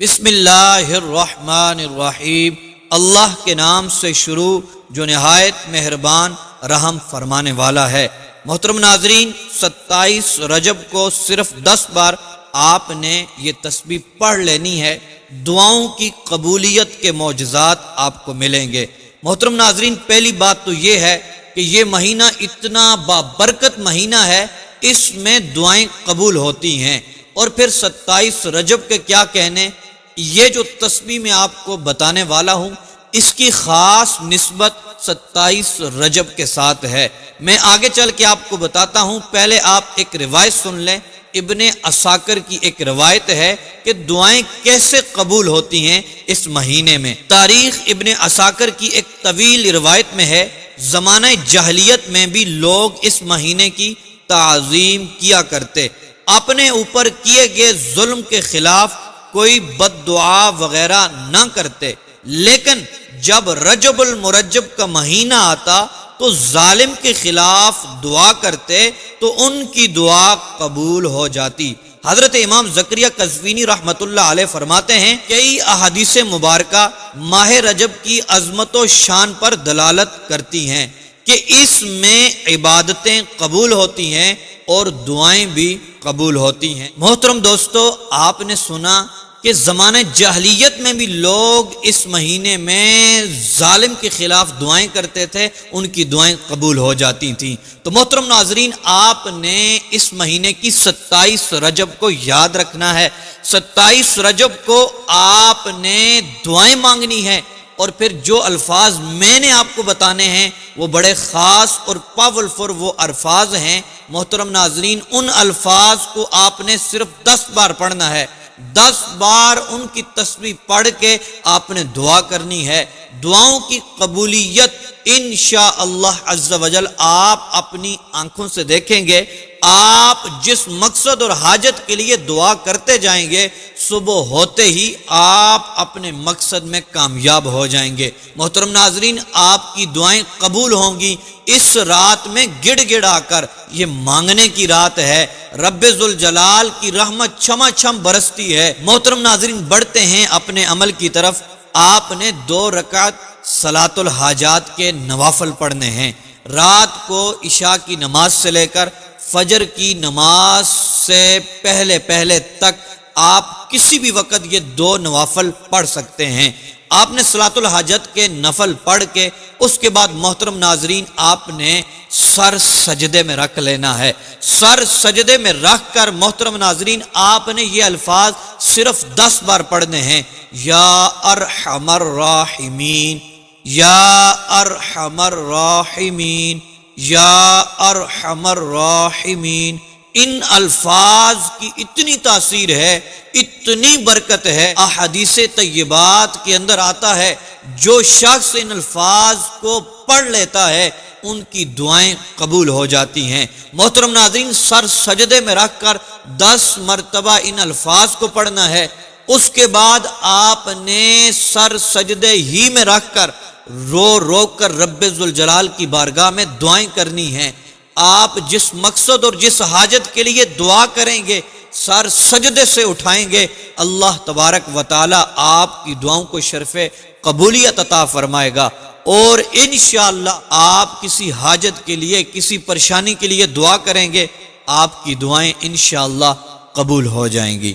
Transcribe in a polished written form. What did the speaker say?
بسم اللہ الرحمن الرحیم، اللہ کے نام سے شروع جو نہایت مہربان رحم فرمانے والا ہے۔ محترم ناظرین، 27 رجب کو صرف 10 بار آپ نے یہ تسبیح پڑھ لینی ہے، دعاؤں کی قبولیت کے معجزات آپ کو ملیں گے۔ محترم ناظرین، پہلی بات تو یہ ہے کہ یہ مہینہ اتنا بابرکت مہینہ ہے، اس میں دعائیں قبول ہوتی ہیں۔ اور پھر 27 رجب کے کیا کہنے، یہ جو تسبیح میں آپ کو بتانے والا ہوں اس کی خاص نسبت 27 رجب کے ساتھ ہے۔ میں آگے چل کے آپ کو بتاتا ہوں، پہلے آپ ایک روایت سن لیں۔ ابن عساکر کی ایک روایت ہے کہ دعائیں کیسے قبول ہوتی ہیں اس مہینے میں۔ تاریخ ابن عساکر کی ایک طویل روایت میں ہے، زمانہ جاہلیت میں بھی لوگ اس مہینے کی تعظیم کیا کرتے، اپنے اوپر کیے گئے ظلم کے خلاف کوئی بد دعا وغیرہ نہ کرتے، لیکن جب رجب المرجب کا مہینہ آتا تو ظالم کے خلاف دعا کرتے تو ان کی دعا قبول ہو جاتی۔ حضرت امام زکریا قزوینی رحمۃ اللہ علیہ فرماتے ہیں، کئی احادیث مبارکہ ماہ رجب کی عظمت و شان پر دلالت کرتی ہیں کہ اس میں عبادتیں قبول ہوتی ہیں اور دعائیں بھی قبول ہوتی ہیں۔ محترم دوستو، آپ نے سنا کہ زمانہ جاہلیت میں بھی لوگ اس مہینے میں ظالم کے خلاف دعائیں کرتے تھے، ان کی دعائیں قبول ہو جاتی تھیں۔ تو محترم ناظرین، آپ نے اس مہینے کی 27 رجب کو یاد رکھنا ہے۔ 27 رجب کو آپ نے دعائیں مانگنی ہے، اور پھر جو الفاظ میں نے آپ کو بتانے ہیں وہ بڑے خاص اور پاورفل وہ الفاظ ہیں۔ محترم ناظرین، ان الفاظ کو آپ نے صرف 10 بار پڑھنا ہے۔ 10 بار ان کی تسبیح پڑھ کے آپ نے دعا کرنی ہے۔ دعاؤں کی قبولیت انشاءاللہ عز و جل آپ اپنی آنکھوں سے دیکھیں گے۔ آپ جس مقصد اور حاجت کے لیے دعا کرتے جائیں گے، صبح ہوتے ہی آپ اپنے مقصد میں کامیاب ہو جائیں گے۔ محترم ناظرین، آپ کی دعائیں قبول ہوں گی۔ اس رات میں گڑ گڑا کر، یہ مانگنے کی رات ہے، رب ذوالجلال کی رحمت چھما چھم برستی ہے۔ محترم ناظرین، بڑھتے ہیں اپنے عمل کی طرف۔ آپ نے 2 رکعت صلاۃ الحاجات کے نوافل پڑھنے ہیں۔ رات کو عشاء کی نماز سے لے کر فجر کی نماز سے پہلے تک آپ کسی بھی وقت یہ 2 نوافل پڑھ سکتے ہیں۔ آپ نے صلاۃ الحاجت کے نفل پڑھ کے اس کے بعد محترم ناظرین آپ نے سر سجدے میں رکھ لینا ہے۔ سر سجدے میں رکھ کر محترم ناظرین آپ نے یہ الفاظ صرف 10 بار پڑھنے ہیں، یا ارحم الراحمین، یا ارحم الراحمین، یا ارحم الراحمین۔ ان الفاظ کی اتنی تاثیر ہے، اتنی برکت ہے، احادیث طیبات کے اندر آتا ہے جو شخص ان الفاظ کو پڑھ لیتا ہے ان کی دعائیں قبول ہو جاتی ہیں۔ محترم ناظرین، سر سجدے میں رکھ کر 10 مرتبہ ان الفاظ کو پڑھنا ہے۔ اس کے بعد آپ نے سر سجدے ہی میں رکھ کر رو کر رب ذوالجلال کی بارگاہ میں دعائیں کرنی ہیں۔ آپ جس مقصد اور جس حاجت کے لیے دعا کریں گے، سر سجدے سے اٹھائیں گے، اللہ تبارک و تعالی آپ کی دعاؤں کو شرف قبولیت عطا فرمائے گا، اور انشاءاللہ آپ کسی حاجت کے لیے، کسی پریشانی کے لیے دعا کریں گے، آپ کی دعائیں انشاءاللہ قبول ہو جائیں گی۔